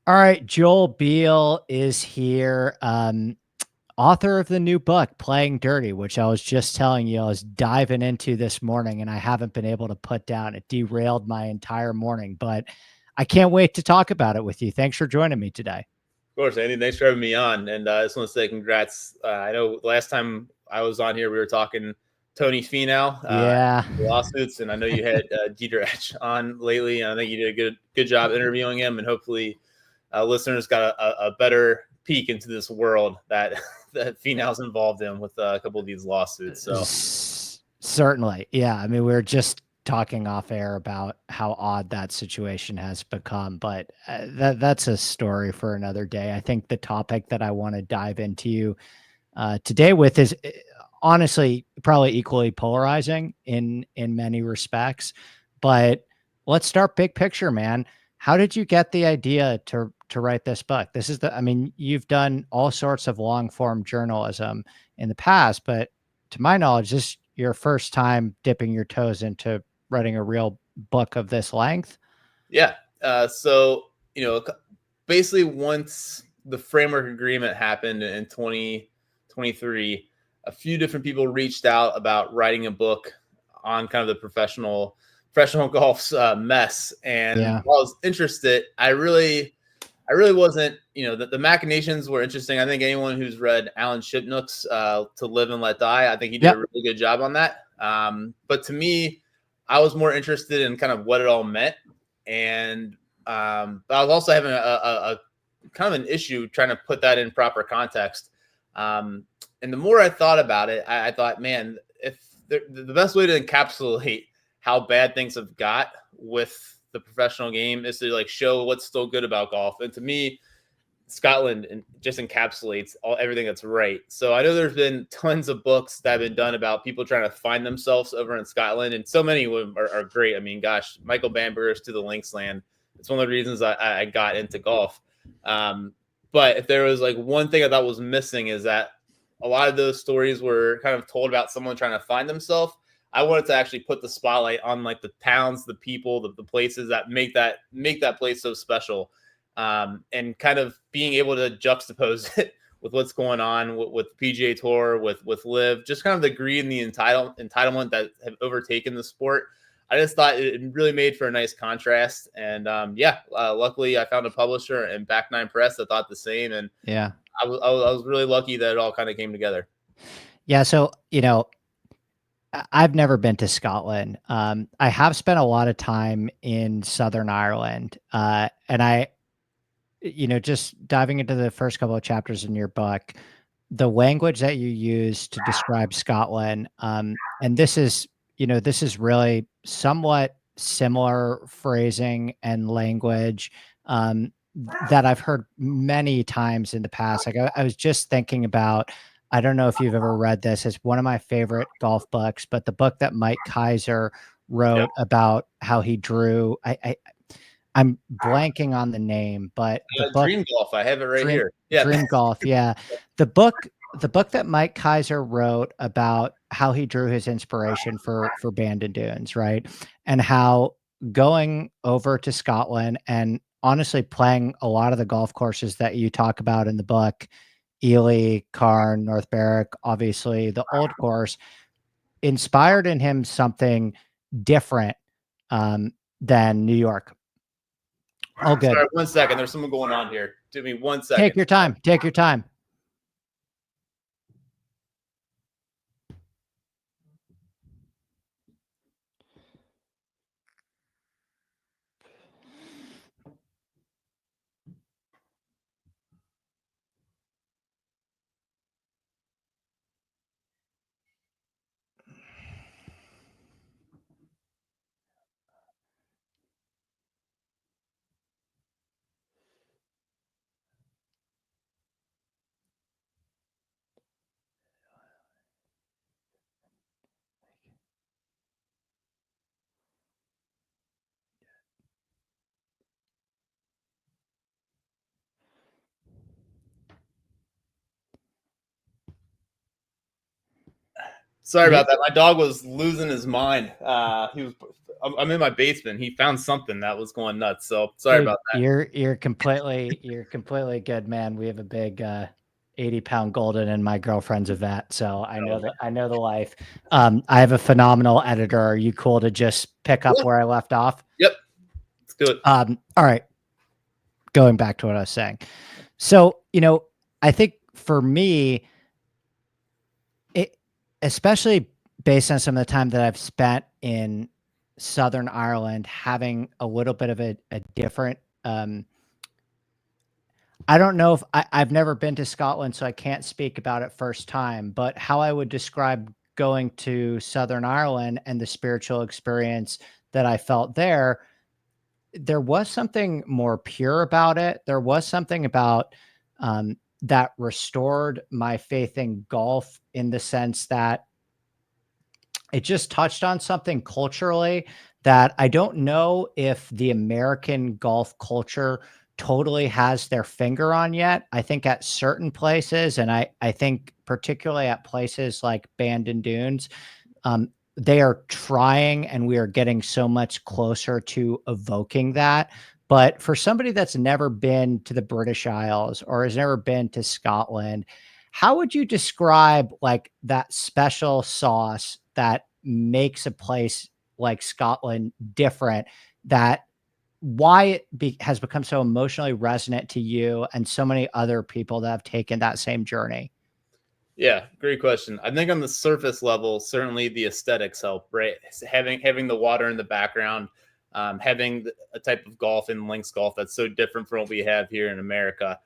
All right, Joel Beall is here, author of the new book, Playing Dirty, which I was just telling you I was diving into this morning, and I haven't been able to put down. It derailed my entire morning, but I can't wait to talk about it with you. Thanks for joining me today. Of course, Andy. Thanks for having me on. And I just want to say congrats. I know last time I was on here, we were talking Tony Finau Yeah. lawsuits, and I know you had Dietrich on lately, and I think you did a good job interviewing him, and hopefully listeners got a better peek into this world that that Finau's involved in with a couple of these lawsuits. So Certainly. Yeah. I mean, we were just talking off air about how odd that situation has become, but that's a story for another day. I think the topic that I want to dive into today with is honestly probably equally polarizing in many respects. But let's start big picture, man. How did you get the idea to write this book? This is I mean, you've done all sorts of long form journalism in the past, but to my knowledge, this is your first time dipping your toes into writing a real book of this length. yeah, so basically once the framework agreement happened in 2023, a few different people reached out about writing a book on kind of the professional golf's mess. And Yeah. while I was interested, I really wasn't. The machinations were interesting. I think anyone who's read Alan Shipnuck's "To Live and Let Die," I think he did a Yep. really good job on that. But to me, I was more interested in kind of what it all meant, and but I was also having a kind of an issue trying to put that in proper context. And the more I thought about it, I thought, man, if the best way to encapsulate how bad things have got with the professional game is to like show what's still good about golf. And to me, Scotland just encapsulates everything that's right. So I know there's been tons of books that have been done about people trying to find themselves over in Scotland, and so many of them are great. I mean, gosh, Michael Bamberger's To the Links Land. It's one of the reasons I got into golf. But if there was like one thing I thought was missing is that a lot of those stories were kind of told about someone trying to find themselves. I wanted to actually put the spotlight on like the towns, the people, the places that make that place so special, and kind of being able to juxtapose it with what's going on with the PGA Tour, with Live, just kind of the greed and the entitlement that have overtaken the sport. I just thought it really made for a nice contrast, and luckily I found a publisher and Back Nine Press that thought the same, and Yeah. I was really lucky that it all kind of came together. Yeah. So, I've never been to Scotland. I have spent a lot of time in Southern Ireland, and just diving into the first couple of chapters in your book, the language that you use to describe Scotland, and this is really somewhat similar phrasing and language that I've heard many times in the past. Like I was just thinking about, I don't know if you've ever read this. It's one of my favorite golf books, but the book that Mike Kaiser Yep. wrote about how he drew. I'm blanking on the name, but the book Dream Golf, I have it right Dream here. Yeah. Dream Golf, yeah. The book that Mike Kaiser wrote about how he drew his inspiration for Bandon Dunes, right? And how going over to Scotland and honestly playing a lot of the golf courses that you talk about in the book, Ely, Carn, North Berwick, obviously the old course, inspired in him something different than New York. All good. Sorry, 1 second. There's someone going on here. Give me 1 second. Take your time. Take your time. Sorry about that. My dog was losing his mind. He was I'm in my basement. He found something that was going nuts. So sorry Dude, about that. you're completely good, man. We have a big 80-pound golden in my girlfriend's a vet, so I know the life. I have a phenomenal editor. Are you cool to just pick up Yeah. where I left off? Yep. Let's do it. All right. Going back to what I was saying. So, I think for me, it, especially based on some of the time that I've spent in Southern Ireland, having a little bit of a different, I don't know if I've never been to Scotland, so I can't speak about it first time, but how I would describe going to Southern Ireland and the spiritual experience that I felt there was something more pure about it. There was something about that restored my faith in golf in the sense that it just touched on something culturally that I don't know if the American golf culture totally has their finger on yet. I think at certain places, and I think particularly at places like Bandon Dunes, they are trying, and we are getting so much closer to evoking that. But for somebody that's never been to the British Isles or has never been to Scotland, how would you describe like that special sauce that makes a place like Scotland different, that why has become so emotionally resonant to you and so many other people that have taken that same journey? Yeah, great question. I think on the surface level, certainly the aesthetics help, right? Having the water in the background, having a type of golf in links golf that's so different from what we have here in America.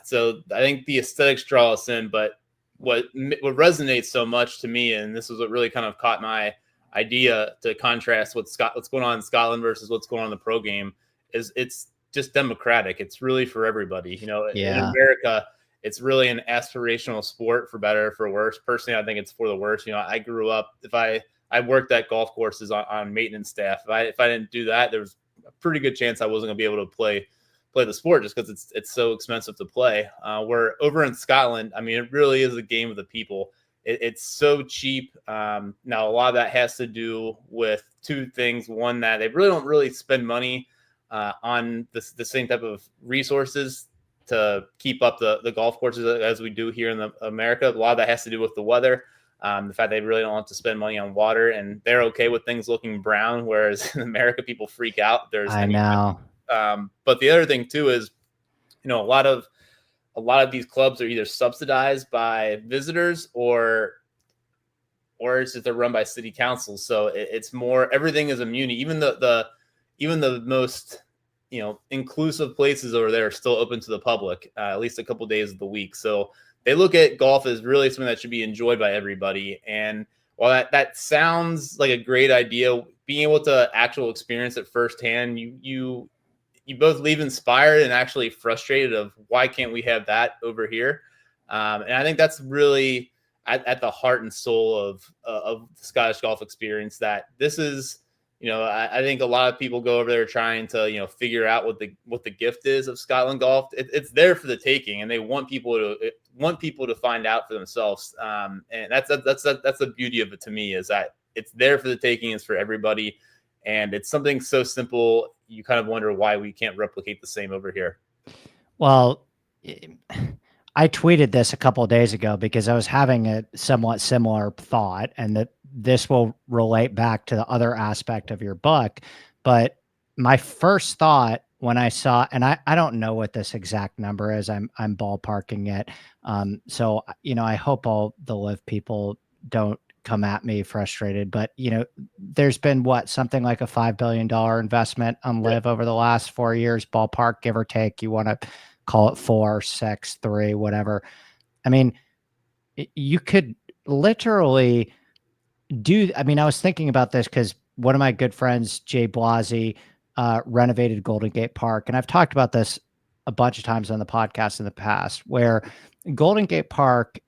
So I think the aesthetics draw us in, but what resonates so much to me, and this was what really kind of caught my idea to contrast what's going on in Scotland versus what's going on in the pro game, is it's just democratic. It's really for everybody. In Yeah. America, it's really an aspirational sport, for better or for worse. Personally, I think it's for the worse. I grew up, if I worked at golf courses on maintenance staff. If I didn't do that, there was a pretty good chance I wasn't gonna be able to play the sport, just because it's so expensive to play. Where over in Scotland, I mean, it really is a game of the people. It's so cheap. Now, a lot of that has to do with two things. One, that they really don't really spend money on the same type of resources to keep up the golf courses as we do here in America. A lot of that has to do with the weather. The fact they really don't want to spend money on water, and they're okay with things looking brown, whereas in America people freak out. I know. But the other thing too is, a lot of these clubs are either subsidized by visitors or it's just they're run by city councils. So it's more, everything is immunity. Even the most inclusive places over there are still open to the public, at least a couple days of the week. So they look at golf as really something that should be enjoyed by everybody. And while that sounds like a great idea, being able to actual experience it firsthand, you both leave inspired and actually frustrated of why can't we have that over here. And I think that's really at the heart and soul of the Scottish golf experience. That this is, I think a lot of people go over there trying to figure out what the gift is of Scotland golf. It's there for the taking, and they want people to find out for themselves. And that's the beauty of it to me, is that it's there for the taking. It's for everybody, and it's something so simple. You kind of wonder why we can't replicate the same over here. Well, I tweeted this a couple of days ago because I was having a somewhat similar thought, and that this will relate back to the other aspect of your book. But my first thought when I saw, and I don't know what this exact number is, I'm ballparking it. So I hope all the live people don't come at me frustrated, but there's been something like a $5 billion investment on live over the last 4 years, ballpark, give or take. You want to call it 4, 6, 3, whatever. I mean, you could literally I mean, I was thinking about this because one of my good friends, Jay Blasi, renovated Golden Gate Park. And I've talked about this a bunch of times on the podcast in the past, where Golden Gate Park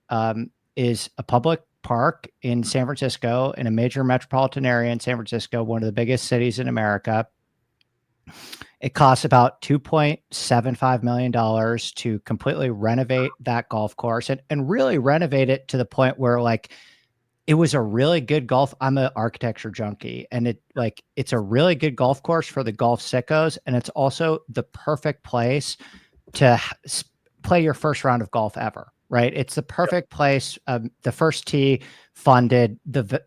is a public park in San Francisco, in a major metropolitan area in San Francisco, one of the biggest cities in America. It costs about $2.75 million to completely renovate that golf course, and really renovate it to the point where, like, it was a really good golf. I'm an architecture junkie, and it's a really good golf course for the golf sickos, and it's also the perfect place to play your first round of golf ever. Right? It's the perfect place. The first tee funded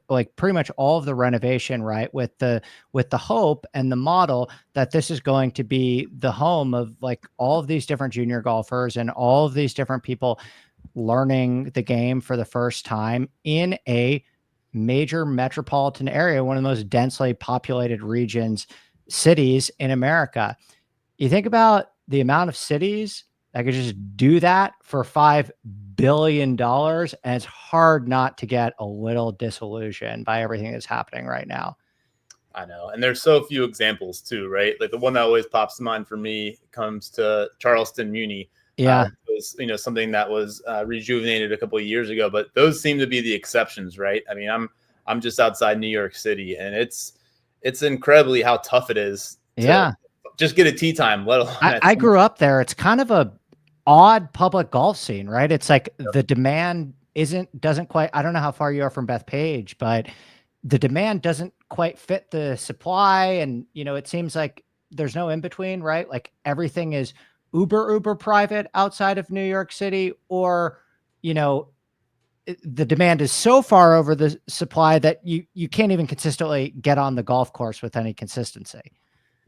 like pretty much all of the renovation, right? With the hope and the model that this is going to be the home of like all of these different junior golfers and all of these different people learning the game for the first time in a major metropolitan area, one of the most densely populated cities in America. You think about the amount of cities that could just do that for $5 billion, and it's hard not to get a little disillusioned by everything that's happening right now. I know. And there's so few examples too, right? Like the one that always pops to mind for me comes to Charleston Muni. Yeah. Was, something that was rejuvenated a couple of years ago, but those seem to be the exceptions, right? I mean, I'm just outside New York City, and it's incredibly how tough it is to just get a tee time, let alone. I grew up there. It's kind of a odd public golf scene, right? It's like the demand doesn't quite, I don't know how far you are from Bethpage, but the demand doesn't quite fit the supply. And, it seems like there's no in between, right? Like everything is uber private outside of New York City, or, the demand is so far over the supply that you can't even consistently get on the golf course with any consistency.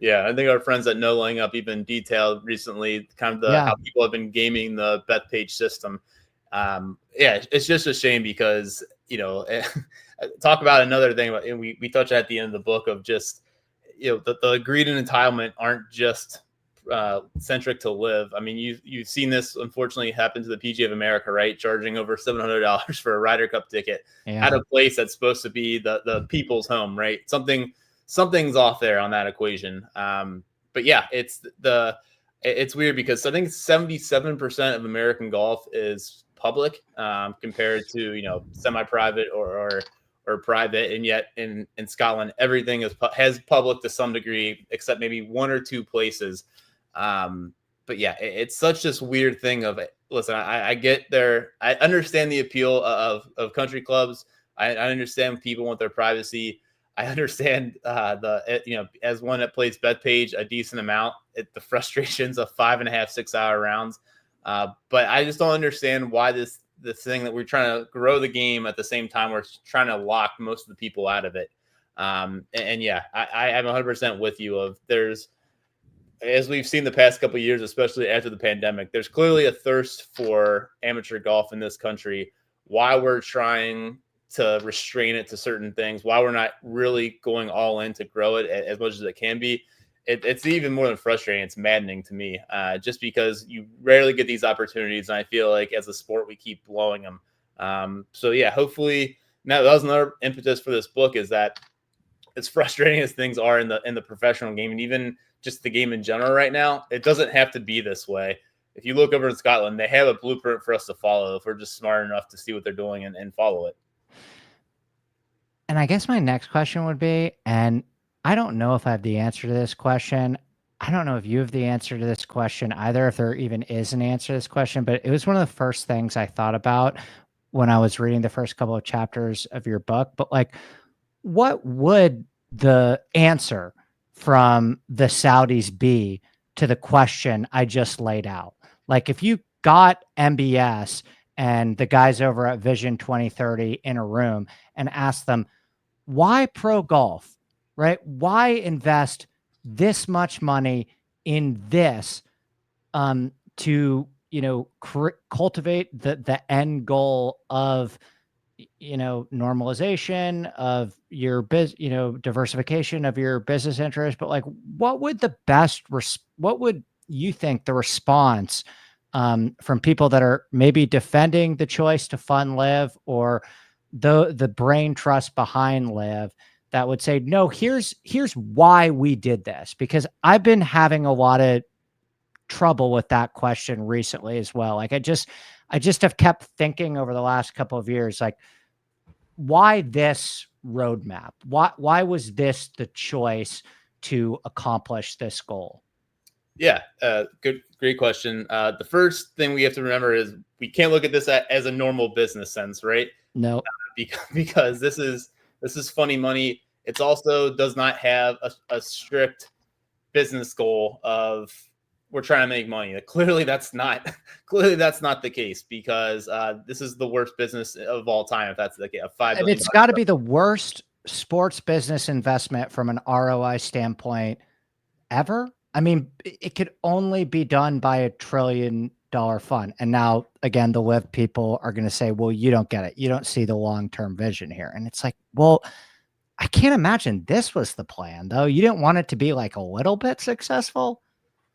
Yeah, I think our friends at No Laying Up even detailed recently kind of how people have been gaming the Bethpage system. Yeah, it's just a shame because talk about another thing. And we touch at the end of the book of just the greed and entitlement aren't just centric to live. I mean, you've seen this unfortunately happen to the PGA of America, right? Charging over $700 for a Ryder Cup ticket at a place that's supposed to be the people's home, right? Something's off there on that equation. But yeah, it's weird because I think 77% of American golf is public compared to semi-private or private, and yet in Scotland everything has public to some degree except maybe one or two places. But yeah, it's such this weird thing of listen, I get there. I understand the appeal of country clubs. I understand people want their privacy. I understand as one that plays Bethpage a decent amount, the frustrations of 5.5, 6 hour rounds. But I just don't understand why this thing that we're trying to grow the game at the same time we're trying to lock most of the people out of it. And yeah, I am 100% with you. As we've seen the past couple of years, especially after the pandemic, there's clearly a thirst for amateur golf in this country. Why we're trying to restrain it to certain things, why we're not really going all in to grow it as much as it can be. It's even more than frustrating. It's maddening to me, just because you rarely get these opportunities. And I feel like as a sport, we keep blowing them. So yeah, hopefully now that was another impetus for this book, is that as frustrating as things are in the professional game and even just the game in general right now, it doesn't have to be this way. If you look over in Scotland, they have a blueprint for us to follow if we're just smart enough to see what they're doing and follow it. And I guess my next question would be, and I don't know if I have the answer to this question. I don't know if you have the answer to this question either, if there even is an answer to this question, but it was one of the first things I thought about when I was reading the first couple of chapters of your book. But like, what would the answer from the Saudis be to the question I just laid out? Like, if you got MBS and the guys over at Vision 2030 in a room and asked them, why pro golf, right? Why invest this much money in this to cultivate the end goal of normalization of your diversification of your business interest? But like, what would what would you think the response from people that are maybe defending the choice to fund live, or the brain trust behind live, that would say, no, here's why we did this? Because I've been having a lot of trouble with that question recently as well. Like, I just have kept thinking over the last couple of years, like, why this roadmap? Why was this the choice to accomplish this goal? Yeah, great question. The first thing we have to remember is we can't look at this as a normal business sense, right? No. because this is funny money. It's also does not have a strict business goal of we're trying to make money. Clearly that's not the case, because this is the worst business of all time if that's the case. And it's got to be the worst sports business investment from an ROI standpoint ever. I mean, it could only be done by $1 trillion fund. And now again, the Live people are going to say, well, you don't get it. You don't see the long-term vision here. And it's like, well, I can't imagine this was the plan though. You didn't want it to be like a little bit successful.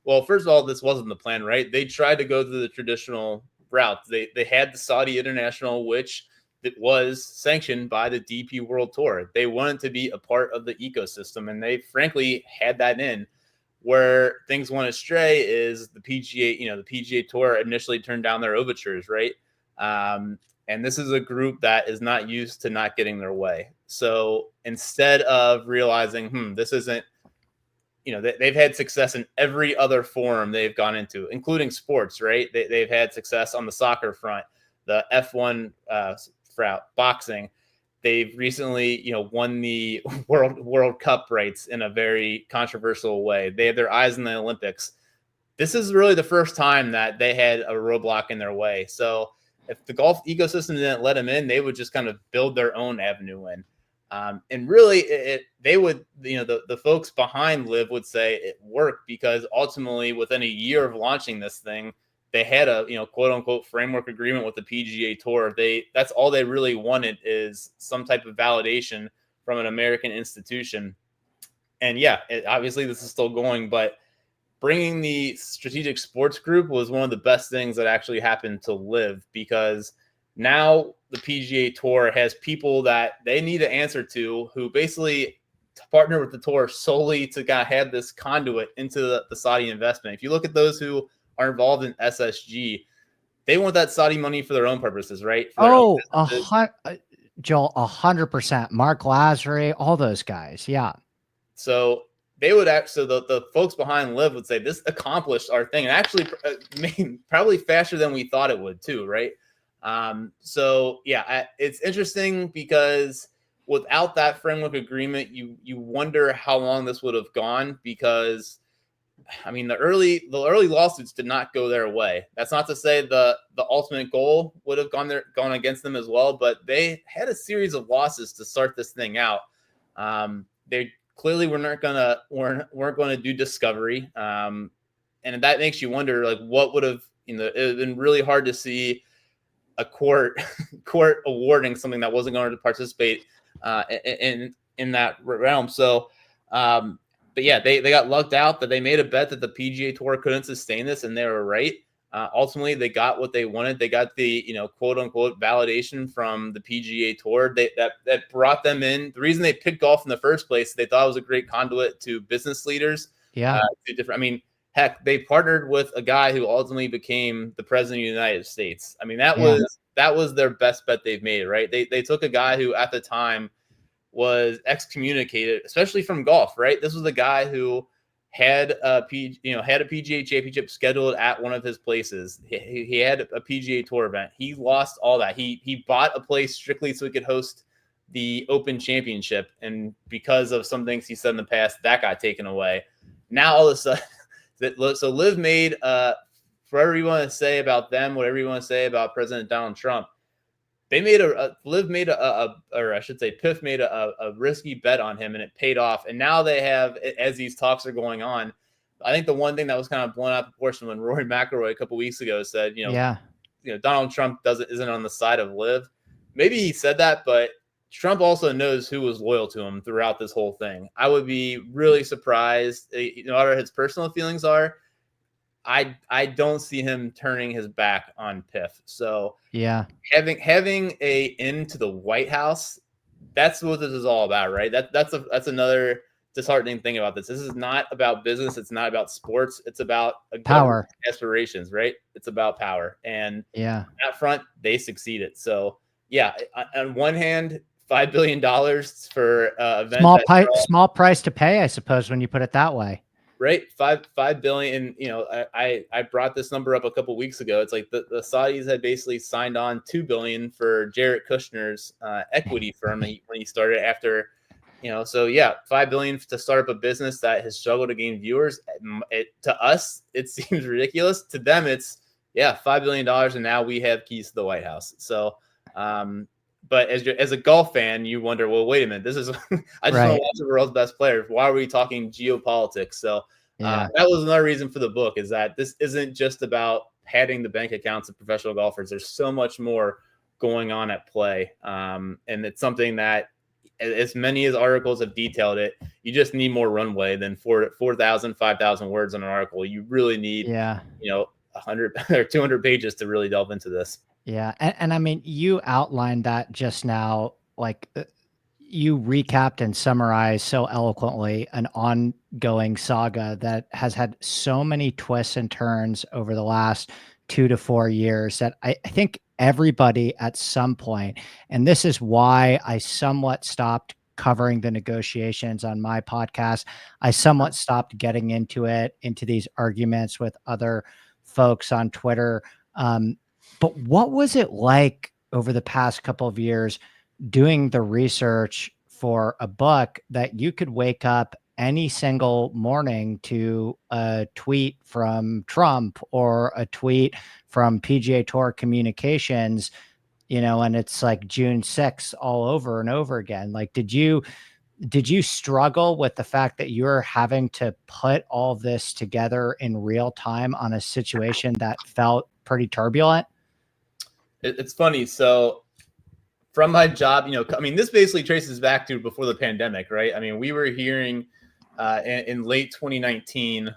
Well, first of all, this wasn't the plan, right? They tried to go through the traditional route. They had the Saudi International, which it was sanctioned by the DP World Tour. They wanted to be a part of the ecosystem, and they frankly had that in. Where things went astray is the PGA, the PGA Tour initially turned down their overtures, right? And this is a group that is not used to not getting their way. So instead of realizing, this isn't, they've had success in every other forum they've gone into, including sports, right? They've had success on the soccer front, the F1 route, boxing. They've recently, won the World Cup rights in a very controversial way. They have their eyes on the Olympics. This is really the first time that they had a roadblock in their way. So if the golf ecosystem didn't let them in, they would just kind of build their own avenue in. And really, they would, the folks behind Live would say it worked because ultimately, within a year of launching this thing, they had a, quote unquote framework agreement with the PGA Tour. That's all they really wanted is some type of validation from an American institution. And yeah, obviously this is still going, but bringing the strategic sports group was one of the best things that actually happened to Live, because now the PGA Tour has people that they need to answer to who basically partner with the tour solely to kind of have this conduit into the Saudi investment. If you look at those who are involved in SSG, they want that Saudi money for their own purposes, right? Joel, 100%. Mark Lazary, all those guys. Yeah. So they would actually, the folks behind Live would say this accomplished our thing, and actually probably faster than we thought it would too, right? So yeah, it's interesting because without that framework agreement, you wonder how long this would have gone, because I mean, the early lawsuits did not go their way. That's not to say the ultimate goal would have gone against them as well, but they had a series of losses to start this thing out. They clearly weren't going to do discovery, and that makes you wonder, like, what would have, it would have been really hard to see a court awarding something that wasn't going to participate in that realm. So. But yeah, they got lucked out that they made a bet that the PGA Tour couldn't sustain this, and they were right. Ultimately, they got what they wanted. They got the quote unquote validation from the PGA Tour. That brought them in. The reason they picked golf in the first place, they thought it was a great conduit to business leaders. Yeah. I mean, heck, they partnered with a guy who ultimately became the president of the United States. I mean, that was their best bet they've made, right? They took a guy who at the time was excommunicated, especially from golf, right? This was a guy who had a PGA championship scheduled at one of his places. He had a PGA Tour event. He lost all that. He bought a place strictly so he could host the Open Championship, and because of some things he said in the past, that got taken away. Now all of a sudden, so Liv made whatever you want to say about them, whatever you want to say about President Donald Trump. They made Liv made or I should say Piff made a risky bet on him, and it paid off. And now they have, as these talks are going on, I think the one thing that was kind of blown out of proportion when Rory McIlroy a couple weeks ago said, Donald Trump isn't on the side of Liv. Maybe he said that, but Trump also knows who was loyal to him throughout this whole thing. I would be really surprised, whatever his personal feelings are. I don't see him turning his back on Piff. So yeah, having a into the White House, that's what this is all about, right? That's another disheartening thing about this. This is not about business. It's not about sports. It's about power aspirations, right? It's about power, and yeah, that front they succeeded. So yeah, on one hand, $5 billion for event small price to pay, I suppose, when you put it that way. right? Five billion. You know, I brought this number up a couple weeks ago. It's like the Saudis had basically signed on 2 billion for Jared Kushner's equity firm when he started after. You know, so yeah, 5 billion to start up a business that has struggled to gain viewers. To us, it seems ridiculous. To them, it's yeah, $5 billion, and now we have keys to the White House. So, but as a golf fan, you wonder, well, wait a minute, this is I just want to Right. watch the world's best players. Why are we talking geopolitics? So Yeah. that was another reason for the book, is that this isn't just about padding the bank accounts of professional golfers. There's so much more going on at play, and it's something that, as many as articles have detailed it, you just need more runway than 4,000, 5,000 words on an article. You really need, Yeah. 100 or 200 pages to really delve into this. Yeah. And I mean, you outlined that just now, like you recapped and summarized so eloquently an ongoing saga that has had so many twists and turns over the last 2 to 4 years that I think everybody at some point, and this is why I somewhat stopped covering the negotiations on my podcast. I somewhat stopped getting into these arguments with other folks on Twitter. But what was it like over the past couple of years doing the research for a book that you could wake up any single morning to a tweet from Trump or a tweet from PGA Tour Communications, and it's like June 6th all over and over again. Like, did you struggle with the fact that you're having to put all this together in real time on a situation that felt pretty turbulent? It's funny. So from my job, I mean, this basically traces back to before the pandemic, right? I mean, we were hearing in late 2019,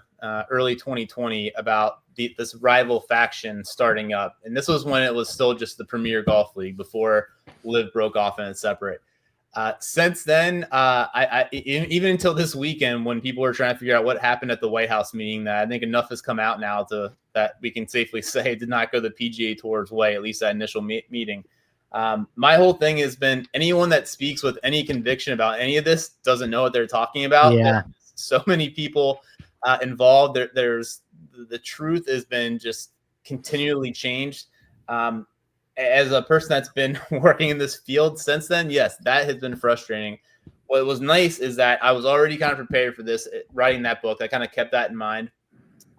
early 2020 about this rival faction starting up. And this was when it was still just the Premier Golf League before Live broke off and it's separate. Since then, even until this weekend, when people were trying to figure out what happened at the White House meeting, that I think enough has come out now that we can safely say did not go the PGA Tour's way, at least that initial meeting. My whole thing has been, anyone that speaks with any conviction about any of this doesn't know what they're talking about. Yeah. There's so many people involved. There's the truth has been just continually changed. As a person that's been working in this field since then, yes, that has been frustrating. What was nice is that I was already kind of prepared for this, writing that book. I kind of kept that in mind.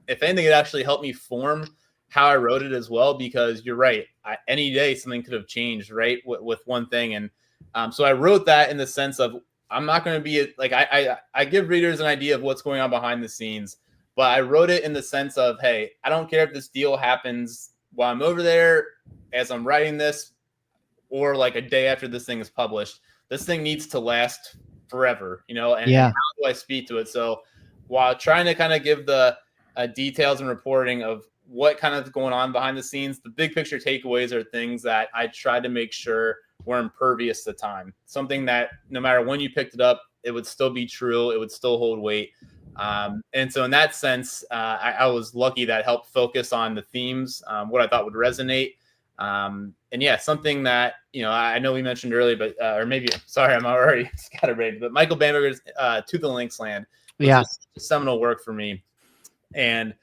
If anything, it actually helped me form how I wrote it as well, because you're right. Any day something could have changed, right, with one thing. And so I wrote that in the sense of, I'm not going to be like, I give readers an idea of what's going on behind the scenes, but I wrote it in the sense of, hey, I don't care if this deal happens while I'm over there as I'm writing this, or like a day after this thing is published. This thing needs to last forever, and Yeah. how do I speak to it? So while trying to kind of give the details and reporting of what kind of going on behind the scenes, the big picture takeaways are things that I tried to make sure were impervious to time. Something that no matter when you picked it up, it would still be true. It would still hold weight. And so in that sense, I was lucky that helped focus on the themes, what I thought would resonate. And yeah, something that, I know we mentioned earlier, but, or maybe, sorry, I'm already scatterbrained, but Michael Bamberger's To the Lynx Land was just seminal work for me. And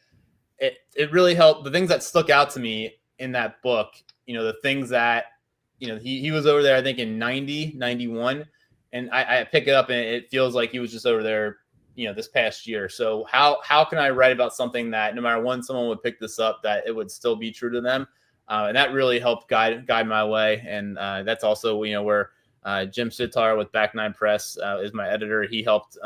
it really helped. The things that stuck out to me in that book, the things that, he was over there, I think in 90, 91, and I pick it up and it feels like he was just over there, this past year. So how can I write about something that no matter when someone would pick this up, that it would still be true to them? And that really helped guide my way. And that's also, where Jim Sitar with Back Nine Press is my editor. He helped,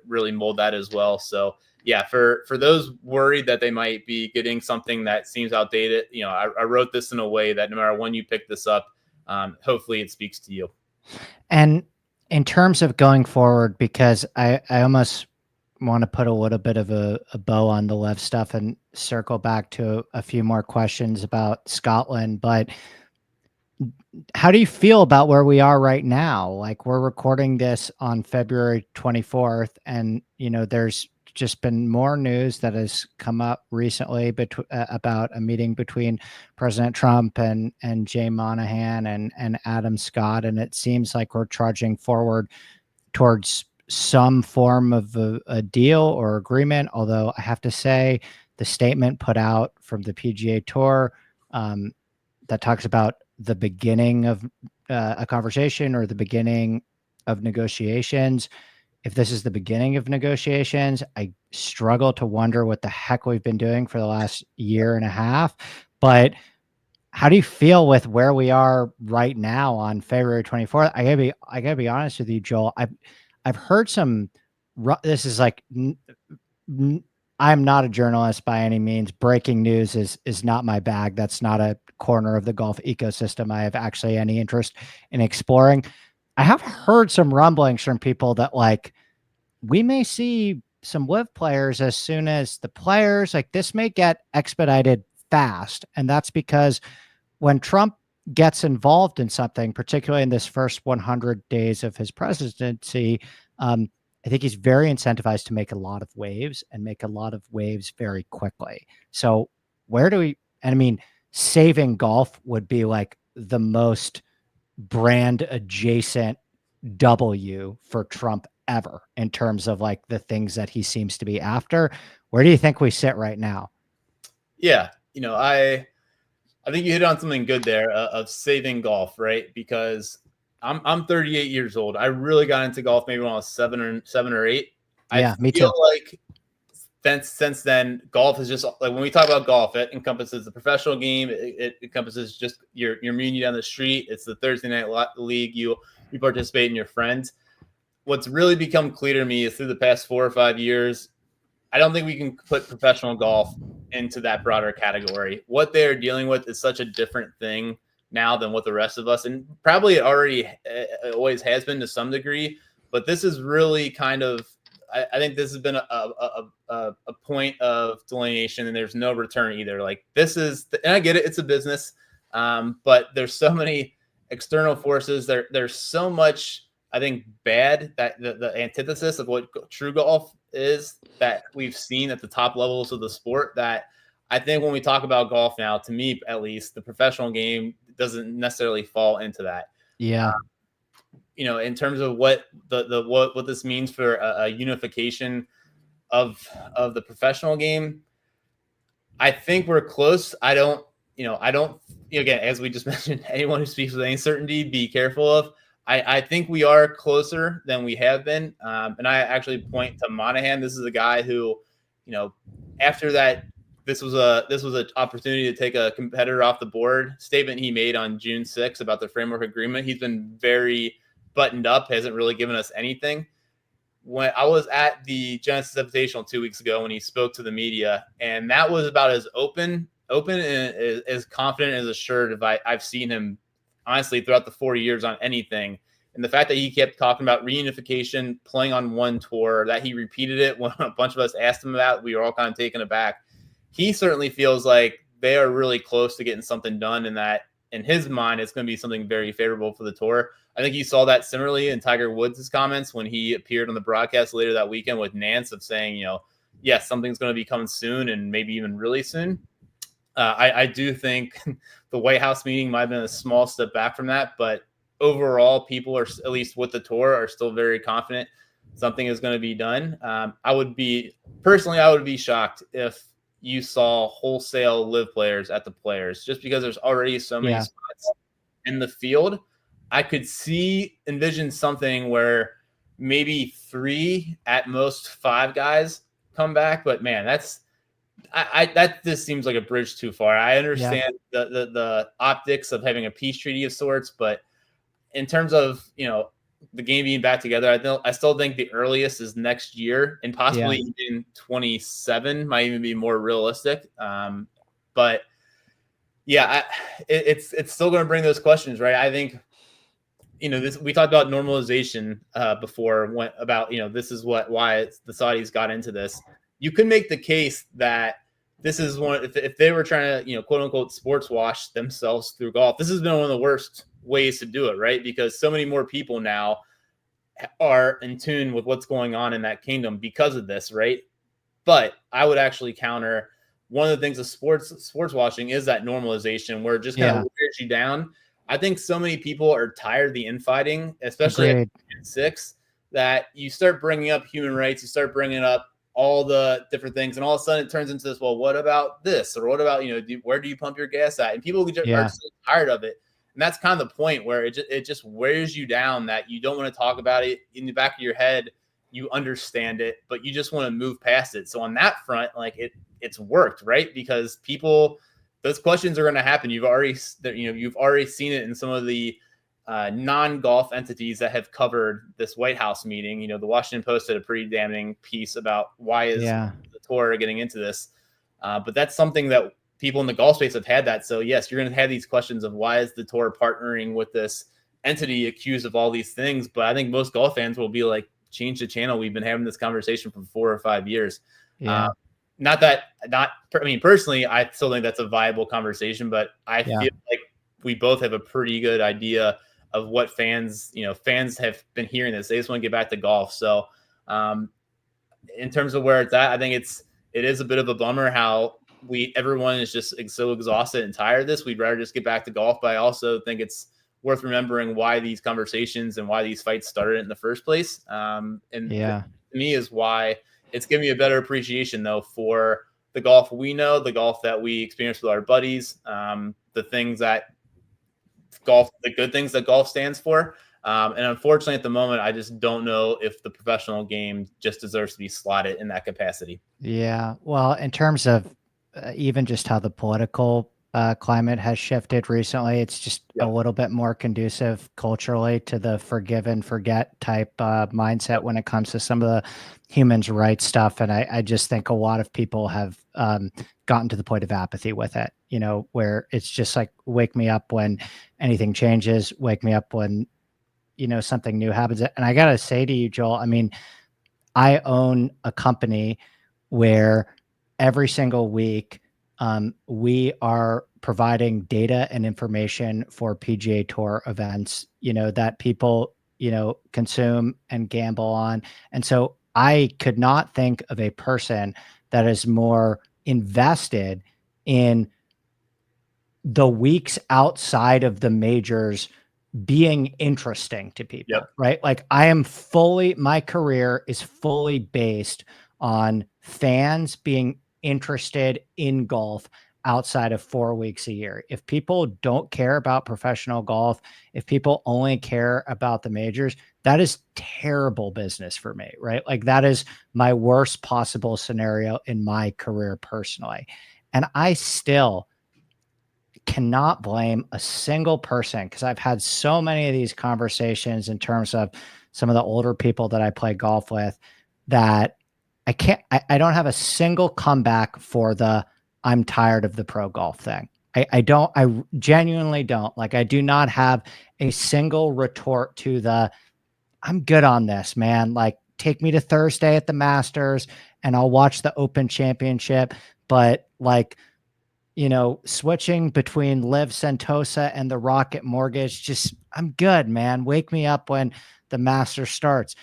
really mold that as well. So yeah, for those worried that they might be getting something that seems outdated, I wrote this in a way that no matter when you pick this up, hopefully it speaks to you. And in terms of going forward, because I almost want to put a little bit of a bow on the Lev stuff and circle back to a few more questions about Scotland, but how do you feel about where we are right now? Like, we're recording this on February 24th, and there's just been more news that has come up recently about a meeting between President Trump and Jay Monahan and Adam Scott, and it seems like we're charging forward towards some form of a deal or agreement. Although I have to say, the statement put out from the PGA Tour that talks about the beginning of a conversation or the beginning of negotiations. If this is the beginning of negotiations, I struggle to wonder what the heck we've been doing for the last year and a half. But how do you feel with where we are right now on February 24th? I gotta be honest with you, Joel. I've heard some. This is like I'm not a journalist by any means. Breaking news is not my bag. That's not a corner of the golf ecosystem I have actually any interest in exploring. I have heard some rumblings from people that like we may see some live players as soon as the players. Like this may get expedited fast, and that's because when Trump gets involved in something, particularly in this first 100 days of his presidency, I think he's very incentivized to make a lot of waves and make a lot of waves very quickly. So where do we, and I mean, saving golf would be like the most brand adjacent W for Trump ever in terms of like the things that he seems to be after. Where do you think we sit right now? Yeah, I think you hit on something good there of saving golf, right? Because I'm 38 years old. I really got into golf maybe when I was seven or eight. I Yeah, me feel too. like since then, golf is just like when we talk about golf, it encompasses the professional game. It encompasses just your meeting down the street. It's the Thursday night league. You participate in your friends. What's really become clear to me is through the past 4 or 5 years, I don't think we can put professional golf into that broader category. What they are dealing with is such a different thing now than what the rest of us, and probably it already always has been to some degree. But this is really kind of, I think this has been a point of delineation, and there's no return either. Like this is, and I get it, it's a business, but there's so many external forces. There's so much. I think bad that the antithesis of what true golf is that we've seen at the top levels of the sport, that I think when we talk about golf now, to me at least, the professional game doesn't necessarily fall into that. Yeah. In terms of what what this means for a unification of the professional game, I think we're close. I don't, again, as we just mentioned, anyone who speaks with any certainty, be careful of. I think we are closer than we have been. And I actually point to Monahan. This is a guy who, after that, this was an opportunity to take a competitor off the board statement he made on June 6th about the framework agreement. He's been very buttoned up, hasn't really given us anything. When I was at the Genesis Invitational 2 weeks ago when he spoke to the media, and that was about as open and as confident as assured I've seen him, honestly, throughout the 4 years on anything. And the fact that he kept talking about reunification, playing on one tour, that he repeated it when a bunch of us asked him about, we were all kind of taken aback. He certainly feels like they are really close to getting something done, and that in his mind, it's going to be something very favorable for the tour. I think you saw that similarly in Tiger Woods' comments when he appeared on the broadcast later that weekend with Nance of saying, yes, something's going to be coming soon and maybe even really soon. I do think the White House meeting might have been a small step back from that, but overall, people are, at least with the tour, are still very confident something is going to be done. I would be shocked if you saw wholesale live players at the players, just because there's already so many spots in the field. I could envision something where maybe 3, at most 5 guys come back, but man, that just seems like a bridge too far. I understand the optics of having a peace treaty of sorts, but in terms of the game being back together, I still think the earliest is next year, and possibly even 27 might even be more realistic. But yeah, it's still going to bring those questions, right? I think this, we talked about normalization before, about this is why the Saudis got into this. You could make the case that this is one, if they were trying to quote unquote sports wash themselves through golf, this has been one of the worst ways to do it, right? Because so many more people now are in tune with what's going on in that kingdom because of this, right? But I would actually counter, one of the things of sports washing is that normalization where it just kind of wears you down. I think so many people are tired of the infighting, especially at 6, that you start bringing up human rights, you start bringing up all the different things, and all of a sudden it turns into this. Well, what about this, or what about where do you pump your gas at? And people are Yeah. just tired of it, and that's kind of the point where it just wears you down. That you don't want to talk about it in the back of your head. You understand it, but you just want to move past it. So on that front, like it's worked, right? Because people, those questions are going to happen. You've already seen it in some of the non-golf entities that have covered this White House meeting. The Washington Post had a pretty damning piece about why is Yeah. the tour getting into this. But that's something that people in the golf space have had that. So yes, you're going to have these questions of why is the tour partnering with this entity accused of all these things. But I think most golf fans will be like, change the channel. We've been having this conversation for 4 or 5 years. Yeah. I mean, personally, I still think that's a viable conversation, but I Yeah. feel like we both have a pretty good idea of what fans have been hearing this. They just want to get back to golf. So, in terms of where it's at, I think it is a bit of a bummer how everyone is just so exhausted and tired of this. We'd rather just get back to golf, but I also think it's worth remembering why these conversations and why these fights started in the first place. And Yeah. to me is why it's given me a better appreciation though for the golf we know, the golf that we experience with our buddies, the good things that golf stands for. And unfortunately, at the moment, I just don't know if the professional game just deserves to be slotted in that capacity. Yeah. Well, in terms of even just how the political climate has shifted recently, it's just a Yep. little bit more conducive culturally to the forgive and forget type mindset Yep. when it comes to some of the humans' rights stuff. And I just think a lot of people have gotten to the point of apathy with it, where it's just like, wake me up when anything changes, wake me up when, something new happens. And I got to say to you, Joel, I mean, I own a company where every single week we are providing data and information for PGA Tour events, that people, consume and gamble on. And so I could not think of a person that is more invested in the weeks outside of the majors being interesting to Yep. people, right? Like my career is fully based on fans being interested in golf outside of 4 weeks a year. If people don't care about professional golf, if people only care about the majors, that is terrible business for me, right? Like that is my worst possible scenario in my career personally. And I still cannot blame a single person because I've had so many of these conversations in terms of some of the older people that I play golf with that I don't have a single comeback for the I'm tired of the pro golf thing. I genuinely don't. Like I do not have a single retort to the I'm good on this, man. Like take me to Thursday at the Masters and I'll watch the Open Championship, but like switching between Liv Sentosa and the Rocket Mortgage, just I'm good, man. Wake me up when the master starts.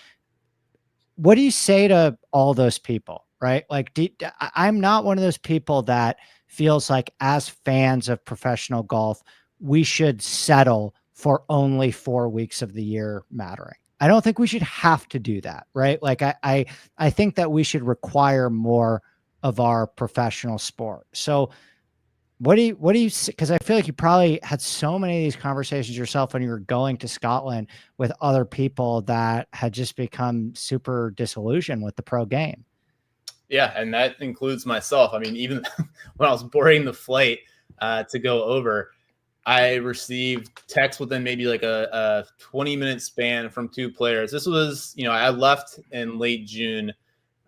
What do you say to all those people, right? Like, I'm not one of those people that feels like as fans of professional golf, we should settle for only 4 weeks of the year mattering. I don't think we should have to do that, right? Like I think that we should require more of our professional sport. So what do you because I feel like you probably had so many of these conversations yourself when you were going to Scotland with other people that had just become super disillusioned with the pro game. Yeah, and that includes myself. I mean, even when I was boarding the flight to go over, I received text within maybe like a 20-minute span from two players. This was, I left in late June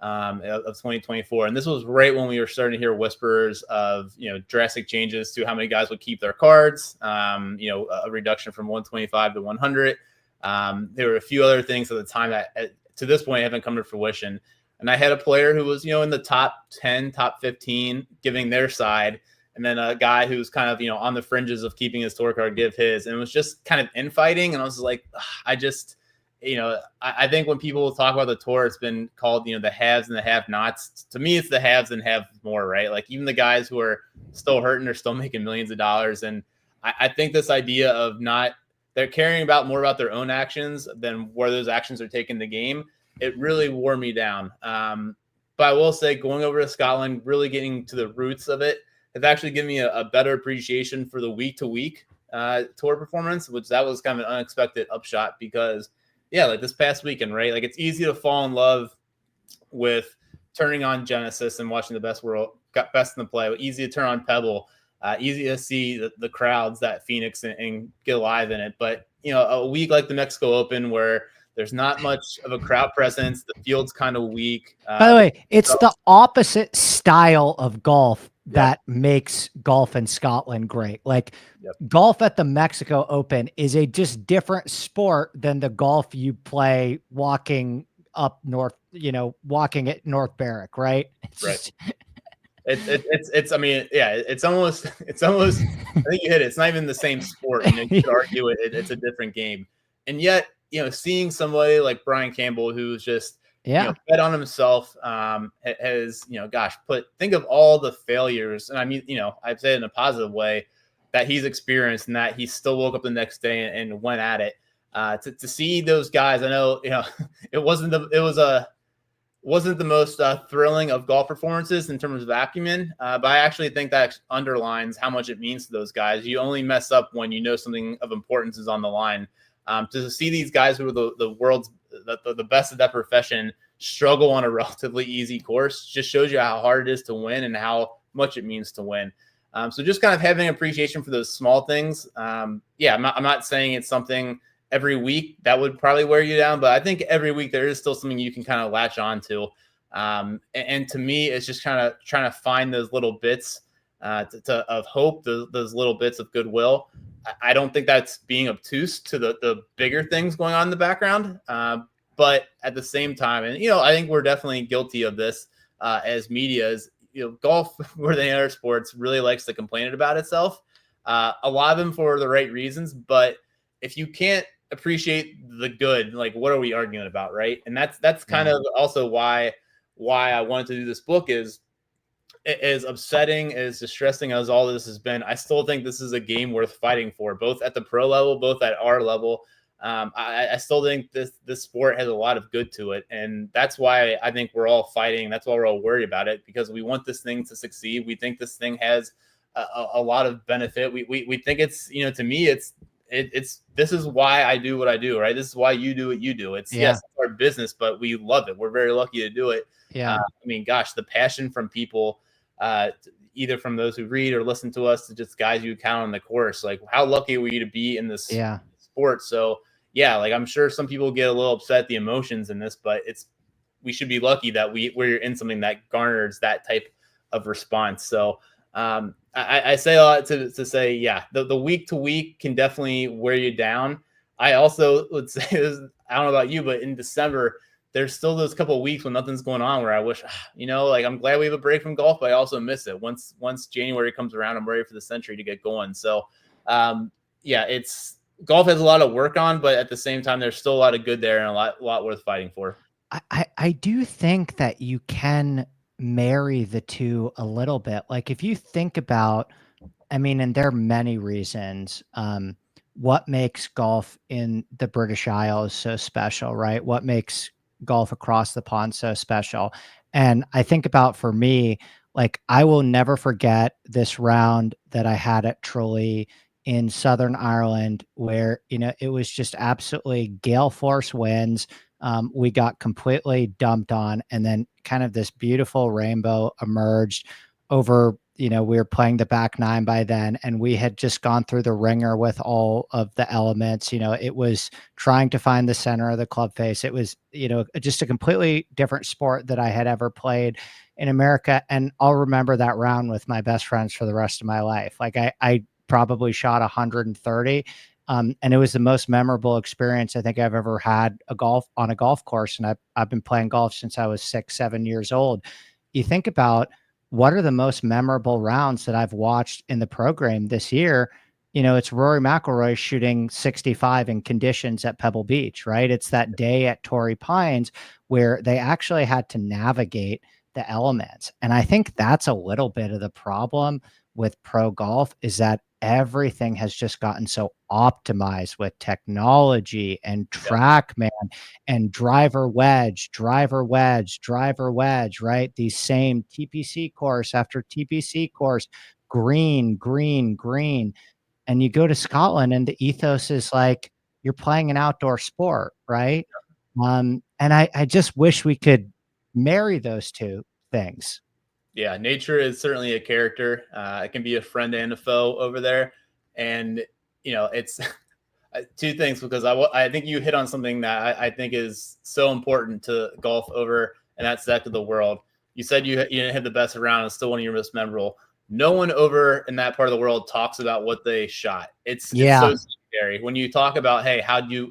of 2024. And this was right when we were starting to hear whispers of, drastic changes to how many guys would keep their cards, a reduction from 125 to 100. There were a few other things at the time that to this point haven't come to fruition. And I had a player who was, in the top 10, top 15, giving their side. And then a guy who's kind of, on the fringes of keeping his tour card give his. And it was just kind of infighting. And I was like, I think when people talk about the tour, it's been called, the haves and the have-nots. To me, it's the haves and have more, right? Like even the guys who are still hurting are still making millions of dollars. And I think this idea of not they're caring about more about their own actions than where those actions are taking the game. It really wore me down. But I will say, going over to Scotland, really getting to the roots of it, have actually given me a better appreciation for the week to week tour performance, which that was kind of an unexpected upshot because, yeah, like this past weekend, right? Like it's easy to fall in love with turning on Genesis and watching the best in the play. Easy to turn on Pebble. Easy to see the crowds that Phoenix and get alive in it. But a week like the Mexico Open where there's not much of a crowd presence, the field's kind of weak. By the way, it's the opposite style of golf that makes golf in Scotland great. Like golf at the Mexico Open is a just different sport than the golf you play walking up north, walking at North Berwick, right? Right. It's I mean, yeah, it's almost I think you hit it. It's not even the same sport. You could argue it's a different game. And yet, seeing somebody like Brian Campbell, who's just bet on himself, has think of all the failures, and I mean, I'd say it in a positive way, that he's experienced, and that he still woke up the next day and went at it. To see those guys, I know it wasn't the most thrilling of golf performances in terms of acumen, but I actually think that underlines how much it means to those guys. You only mess up when you know something of importance is on the line. To see these guys who are the world's the best of that profession struggle on a relatively easy course just shows you how hard it is to win and how much it means to win. So just kind of having appreciation for those small things. I'm not saying it's something every week that would probably wear you down, but I think every week there is still something you can kind of latch on to. And to me, it's just kind of trying to find those little bits of hope, those little bits of goodwill. I don't think that's being obtuse to the bigger things going on in the background. But at the same time, and I think we're definitely guilty of this as media. Is golf more than other sports really likes to complain about itself. A lot of them for the right reasons, but if you can't appreciate the good, like what are we arguing about, right? And that's kind of also why I wanted to do this book. Is as upsetting, as distressing as all this has been, I still think this is a game worth fighting for, both at the pro level, both at our level. I still think this sport has a lot of good to it, and that's why I think we're all fighting. That's why we're all worried about it, because we want this thing to succeed. We think this thing has a lot of benefit. We think it's to me it's this is why I do what I do, right? This is why you do what you do. It's yes, it's our business, but we love it. We're very lucky to do it. I mean, gosh, the passion from people, either from those who read or listen to us to just guys you count on the course. Like, how lucky were you to be in this sport? So like I'm sure some people get a little upset at the emotions in this, but we should be lucky that we're in something that garners that type of response. So I say a lot to say, the week to week can definitely wear you down. I also would say this, I don't know about you, but in December, there's still those couple of weeks when nothing's going on where I wish, like I'm glad we have a break from golf, but I also miss it. Once January comes around, I'm ready for the century to get going. So, it's golf has a lot of work on, but at the same time, there's still a lot of good there and a lot worth fighting for. I do think that you can marry the two a little bit. Like if you think about, I mean, and there are many reasons, what makes golf in the British Isles so special, right? What makes golf across the pond so special? And I think about, for me, like I will never forget this round that I had at Tralee in Southern Ireland, where, it was just absolutely gale force winds. We got completely dumped on, and then kind of this beautiful rainbow emerged over, we were playing the back nine by then, and we had just gone through the ringer with all of the elements. It was trying to find the center of the club face. It was, just a completely different sport that I had ever played in America. And I'll remember that round with my best friends for the rest of my life. Like I probably shot 130. And it was the most memorable experience I think I've ever had on a golf course. And I've been playing golf since I was 6, 7 years old. You think about what are the most memorable rounds that I've watched in the program this year. It's Rory McIlroy shooting 65 in conditions at Pebble Beach, right? It's that day at Torrey Pines where they actually had to navigate the elements. And I think that's a little bit of the problem with pro golf, is that everything has just gotten so optimized with technology and TrackMan and driver wedge, driver wedge, driver wedge, right? These same TPC course after TPC course, green, green, green. And you go to Scotland and the ethos is like you're playing an outdoor sport, right? And I just wish we could marry those two things. Yeah, nature is certainly a character. It can be a friend and a foe over there, and it's two things because I think you hit on something that I think is so important to golf over in that sector of the world. You said you didn't hit the best round, and still one of your most memorable. No one over in that part of the world talks about what they shot. It's so Yeah. scary when you talk about, hey, how'd you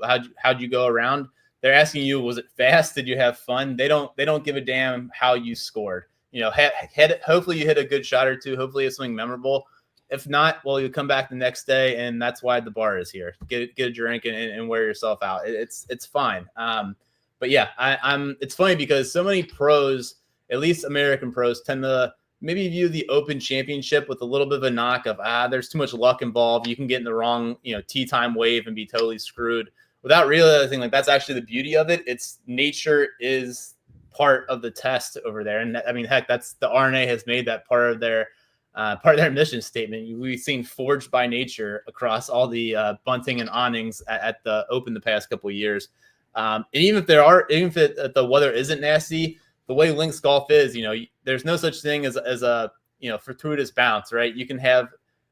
go around? They're asking you, was it fast? Did you have fun? They don't give a damn how you scored. Hopefully you hit a good shot or two. Hopefully it's something memorable. If not, well, you come back the next day, and that's why the bar is here. Get a drink and wear yourself out. It's fine. But yeah, I'm. It's funny because so many pros, at least American pros, tend to maybe view the Open Championship with a little bit of a knock of there's too much luck involved. You can get in the wrong tee time wave and be totally screwed without realizing like that's actually the beauty of it. It's nature is part of the test over there, and I mean, heck, that's the RNA has made that part of their mission statement. We've seen forged by nature across all the bunting and awnings at the Open the past couple of years. And even if the weather isn't nasty, the way links golf is, there's no such thing as a fortuitous bounce, right? You can have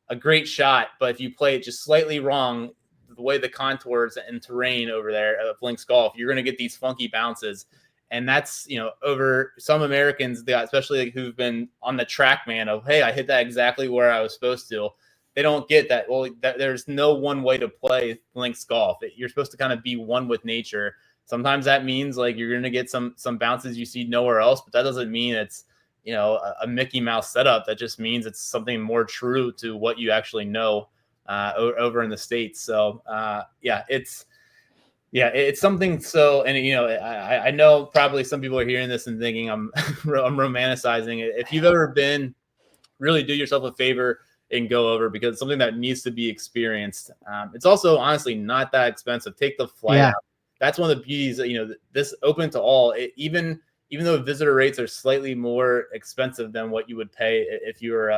a great shot, but if you play it just slightly wrong, the way the contours and terrain over there of links golf, you're going to get these funky bounces. And that's, over some Americans, especially who've been on the TrackMan of, hey, I hit that exactly where I was supposed to. They don't get that. Well, there's no one way to play links golf. You're supposed to kind of be one with nature. Sometimes that means like you're going to get some bounces you see nowhere else, but that doesn't mean it's, a Mickey Mouse setup. That just means it's something more true to what you actually know over in the States. So, it's something. So, and I know probably some people are hearing this and thinking I'm romanticizing it. If you've ever been, really do yourself a favor and go over because it's something that needs to be experienced. It's also honestly not that expensive. Take the flight out. That's one of the beauties. This open to all. Even though visitor rates are slightly more expensive than what you would pay if you were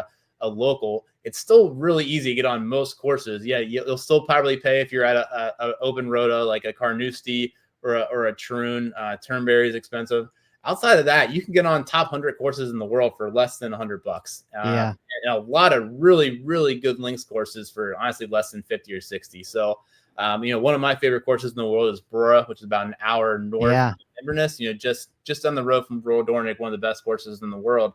a local, it's still really easy to get on most courses. Yeah, you'll still probably pay if you're at a open rota like a Carnoustie or a Troon. Turnberry is expensive. Outside of that, you can get on top 100 courses in the world for less than $100. And a lot of really, really good links courses for honestly less than 50 or 60. So, one of my favorite courses in the world is Brora, which is about an hour north of Inverness. Just on the road from Royal Dornick, one of the best courses in the world.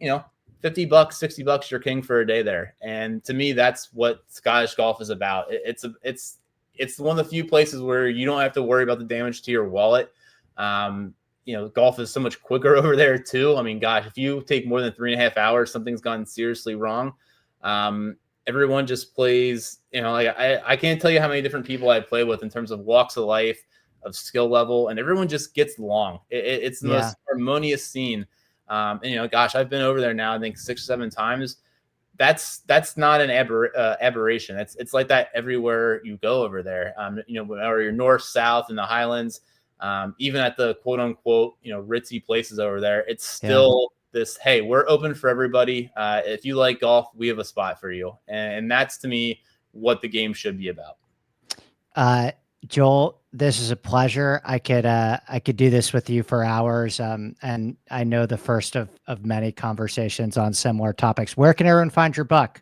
$50, $60, you're king for a day there. And to me, that's what Scottish golf is about. It's one of the few places where you don't have to worry about the damage to your wallet. Golf is so much quicker over there too. I mean, gosh, if you take more than 3.5 hours, something's gone seriously wrong. Everyone just plays, I can't tell you how many different people I play with in terms of walks of life, of skill level, and everyone just gets along. It's the most harmonious scene. Gosh, I've been over there now, I think 6 or 7 times. That's not an aberration. It's like that everywhere you go over there. Whether you're north, south, in the Highlands, even at the quote unquote, ritzy places over there, it's still this, hey, we're open for everybody. If you like golf, we have a spot for you. And that's to me what the game should be about. Joel, this is a pleasure. I could do this with you for hours. And I know the first of many conversations on similar topics. Where can everyone find your book?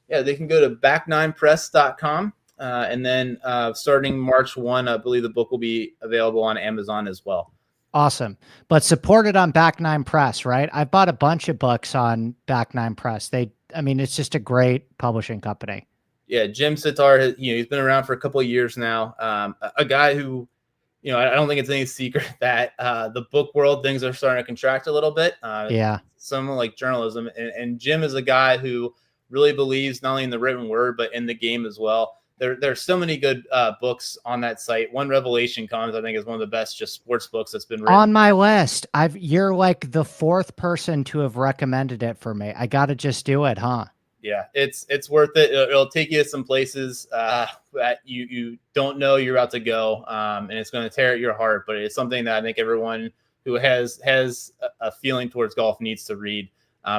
Yeah, they can go to back9press.com. And then starting March 1, I believe the book will be available on Amazon as well. Awesome. But supported on Back9 Press, right? I've bought a bunch of books on Back9 Press. It's just a great publishing company. Yeah, Jim Sitar, he's been around for a couple of years now. A guy who, I don't think it's any secret that the book world, things are starting to contract a little bit. Someone like journalism. And Jim is a guy who really believes not only in the written word, but in the game as well. There's so many good books on that site. One Revelation Comes, I think, is one of the best just sports books that's been written. On my list. You're like the 4th person to have recommended it for me. I got to just do it, huh? Yeah, it's worth it. It'll take you to some places that you don't know you're about to go, and it's going to tear at your heart. But it's something that I think everyone who has a feeling towards golf needs to read.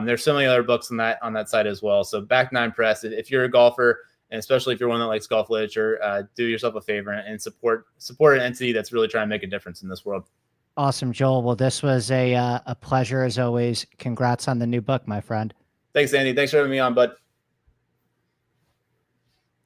There's so many other books on that site as well. So Back Nine Press. If you're a golfer, and especially if you're one that likes golf literature, do yourself a favor and support an entity that's really trying to make a difference in this world. Awesome, Joel. Well, this was a pleasure as always. Congrats on the new book, my friend. Thanks, Andy. Thanks for having me on, bud.